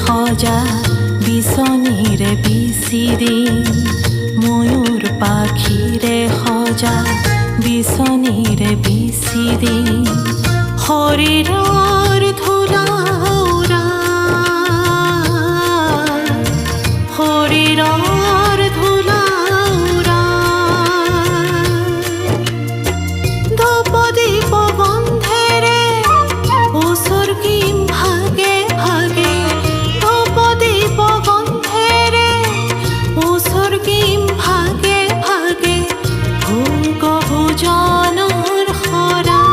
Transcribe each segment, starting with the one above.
সজা বিচনীৰে বিচি দিম, ময়ূৰ পাখিৰে সজা বিচনীৰে বিচি দিম, শৰীৰৰ ধূলা উৰা, শৰীৰৰ ধূলা উৰা, দ্ৰৌপদীপ গন্ধেৰে উচৰ্গিম ভাগে ভাগে, দ্ৰৌপদীপ গন্ধেৰে উচৰ্গিম ভাগে ভাগে, ভোগ ভোজনৰ শৰা।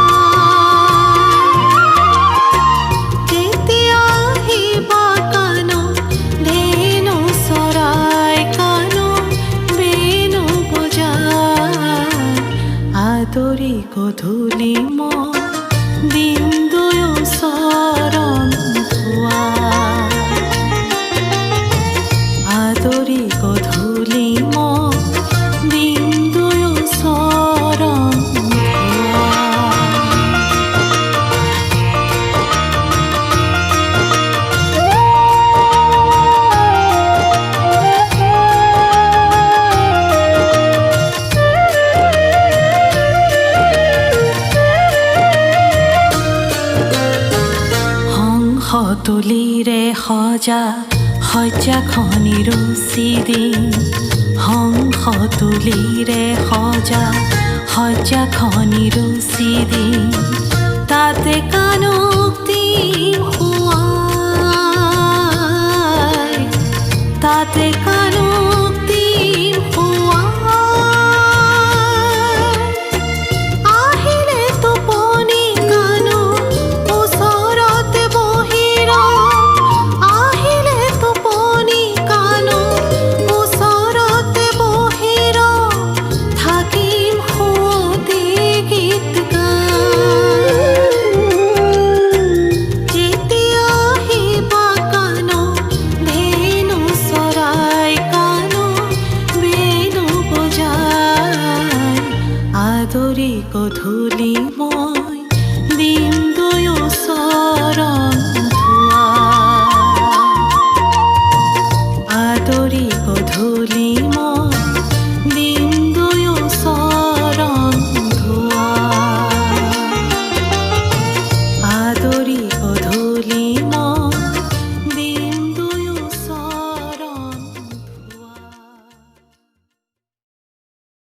যেতিয়া আহিবা কাণত ধেনু চৰাই, কাণত বেণু বজাই, আদৰি গধূলি মই দিম দুয়ো চৰণ ধোৱা, আদৰি গধূলি মই দিম দুয়ো চৰণ ধোৱা। তুলিৰে সজা শয্যাখনি ৰচি দিম, হংস তুলিৰে সজা শয্যাখনি ৰচি দিম, তাতে কাণক দিম শুৱাই, তাতে কাণক দিম শুৱাই, আহিলে টোপনি কাণত ওচৰতে বহি ৰম, আহিলে টোপনি কাণত ওচৰতে বহি ৰম, থাকিম শুৱতে গীত গাই। যেতিয়া আহিবা কাণত ধেনু চৰাই, কাণত বেণু বজাই, আদৰি গধূলি মই দিম দুয়ো চৰণ ধোৱা, আদৰি গধূলি